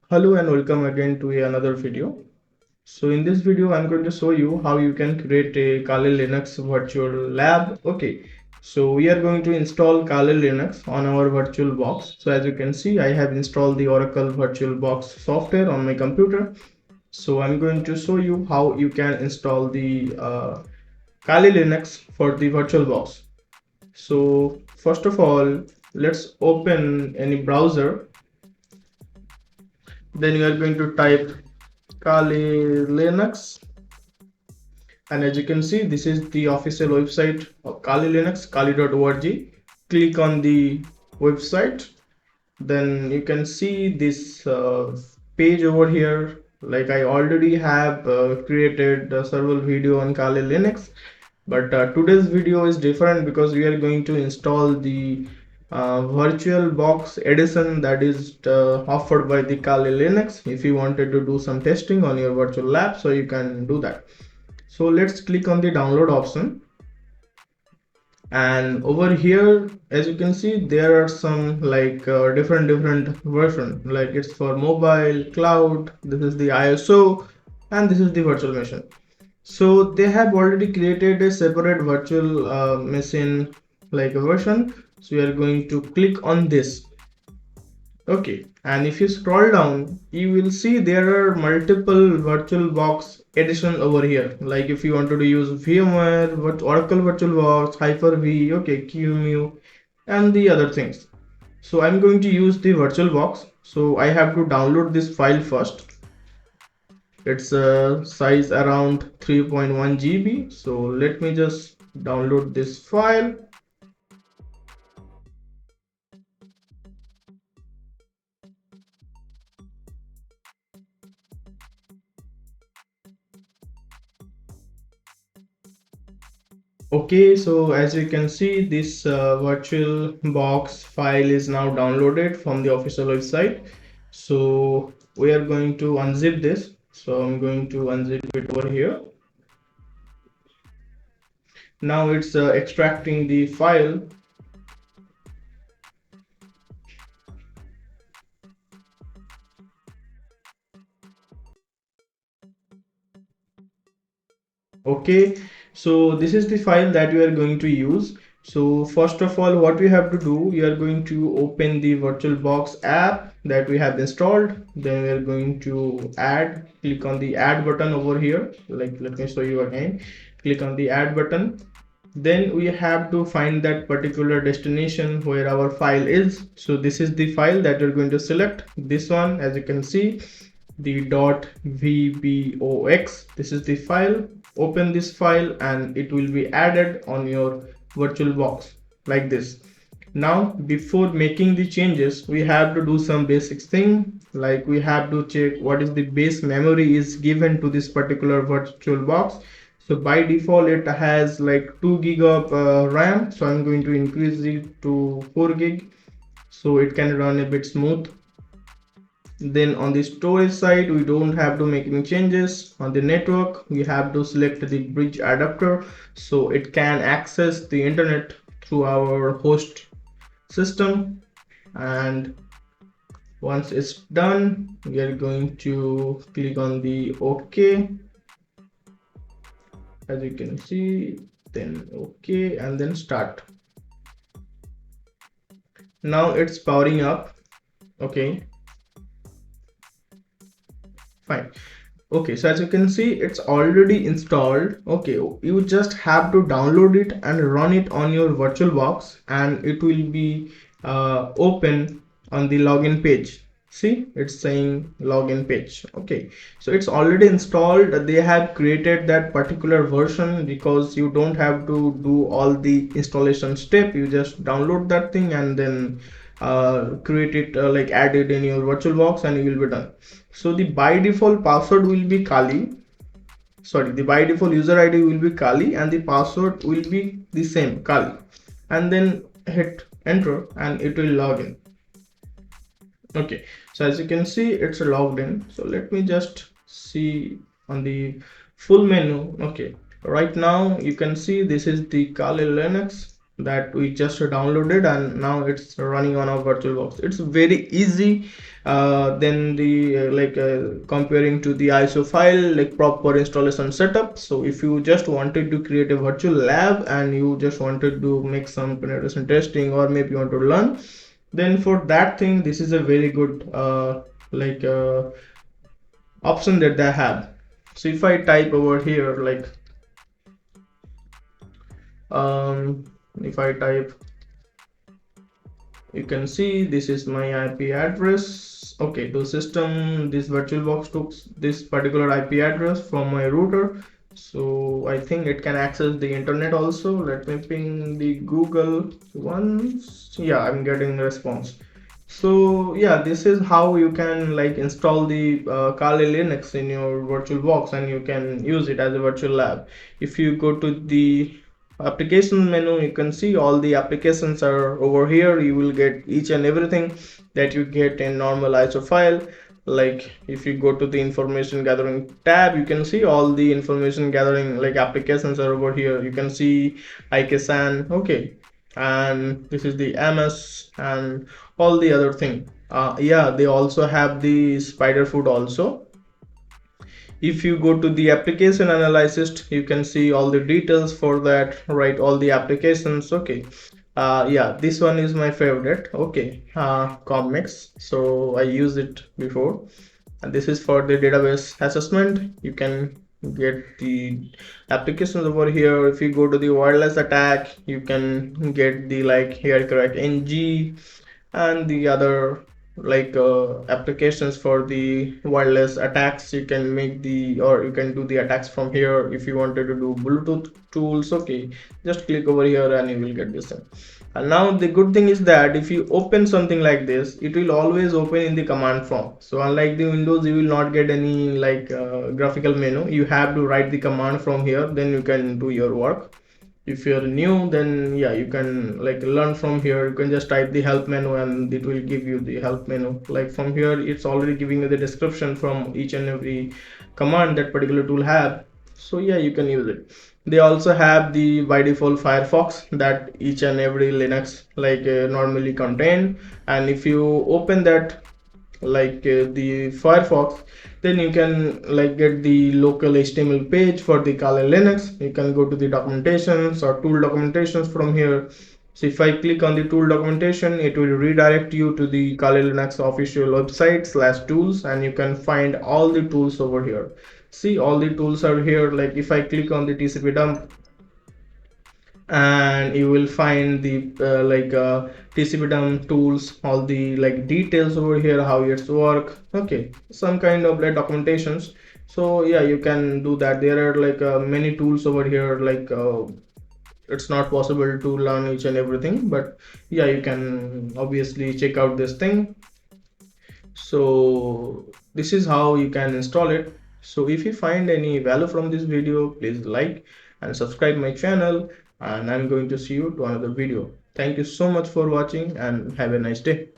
Hello and welcome again to another video. So in this video I'm going to show you how you can create a Kali Linux virtual lab. Okay, so we are going to install Kali Linux on our virtual box. So as you can see, I have installed the Oracle VirtualBox software on my computer. So I'm going to show you how you can install the Kali Linux for the VirtualBox. So first of all, let's open any browser. Then you are going to type Kali Linux, and as you can see, this is the official website of Kali Linux, kali.org. Click on the website, then you can see this page over here. Like I already have created several video on Kali Linux, but today's video is different because we are going to install the VirtualBox edition that is offered by the Kali Linux. If you wanted to do some testing on your virtual lab, so you can do that. So let's click on the download option, and over here as you can see there are some like different version, like it's for mobile, cloud, this is the ISO, and this is the virtual machine. So they have already created a separate virtual machine like a version, so we are going to click on this. Okay, and if you scroll down, you will see there are multiple VirtualBox edition over here. Like if you wanted to use VMware, Oracle VirtualBox, Hyper-V, okay, QEMU, and the other things. So I'm going to use the VirtualBox. So I have to download this file first. It's a size around 3.1 GB. So let me just download this file. Okay, so as you can see, this VirtualBox file is now downloaded from the official website. So we are going to unzip this. So I'm going to unzip it over here. Now it's extracting the file. Okay, so this is the file that we are going to use. So first of all, what we have to do, we are going to open the VirtualBox app that we have installed. Then we are going to add, click on the add button over here. Like let me show you again. Click on the add button. Then we have to find that particular destination where our file is. So this is the file that we're going to select. This one, as you can see, the .vbox. This is the file. Open this file and it will be added on your VirtualBox like this. Now before making the changes, we have to do some basic thing, like we have to check what is the base memory is given to this particular VirtualBox. So by default it has like 2 gig of RAM, so I'm going to increase it to 4 gig so it can run a bit smooth. Then on the storage side, we don't have to make any changes. On the network, we have to select the bridge adapter so it can access the internet through our host system. And once it's done, we are going to click on the OK, as you can see, then OK, and then start. Now it's powering up. Okay, fine. Okay, so as you can see, it's already installed. Okay, you just have to download it and run it on your VirtualBox, and it will be open on the login page. See, it's saying login page. Okay, so it's already installed. They have created that particular version because you don't have to do all the installation step. You just download that thing and then create it, like add it in your VirtualBox, and you will be done. So the by default password will be Kali. Sorry, the by default user ID will be Kali and the password will be the same, Kali. And then hit enter and it will log in. Okay, so as you can see, it's logged in. So let me just see on the full menu. Okay, right now you can see this is the Kali Linux. that we just downloaded, and now it's running on our VirtualBox. It's very easy than the comparing to the ISO file, like proper installation setup. So if you just wanted to create a virtual lab and you just wanted to make some penetration testing, or maybe you want to learn, then for that thing this is a very good option that they have. So if I type over here if I type, you can see this is my IP address. Okay, to system, this VirtualBox took this particular IP address from my router, so I think it can access the internet also. Let me ping the Google once. Yeah, I'm getting a response. So yeah, this is how you can like install the Kali Linux in your VirtualBox, and you can use it as a virtual lab. If you go to the application menu, you can see all the applications are over here. You will get each and everything that you get in normal ISO file. Like if you go to the information gathering tab, you can see all the information gathering like applications are over here. You can see IKSAN, okay, and this is the MS and all the other thing. Yeah, they also have the spider food also. If you go to the application analysis, you can see all the details for that, right? All the applications, okay. Yeah, this one is my favorite, okay. Comics, so I used it before, and this is for the database assessment. You can get the applications over here. If you go to the wireless attack, you can get the like here correct ng and the other applications for the wireless attacks. You can make the, or you can do the attacks from here. If you wanted to do Bluetooth tools, okay, just click over here and you will get this thing. And now the good thing is that if you open something like this, it will always open in the command prompt. So unlike the Windows, you will not get any graphical menu. You have to write the command from here, then you can do your work. If you're new, then yeah, you can like learn from here. You can just type the help menu and it will give you the help menu. Like from here, it's already giving you the description from each and every command that particular tool have. So yeah, you can use it. They also have the by default Firefox that each and every Linux normally contain, and if you open that the Firefox, then you can get the local HTML page for the Kali Linux. You can go to the documentations or tool documentations from here. So if I click on the tool documentation, it will redirect you to the Kali Linux official website /tools, and you can find all the tools over here. See, all the tools are here. Like if I click on the TCP dump, and you will find the TCP dump tools, all the details over here, how it's work, okay, some kind of documentations. So yeah, you can do that. There are many tools over here. It's not possible to learn each and everything, but yeah, you can obviously check out this thing. So this is how you can install it. So if you find any value from this video, please like and subscribe my channel, and I'm going to see you to another video. Thank you so much for watching and have a nice day.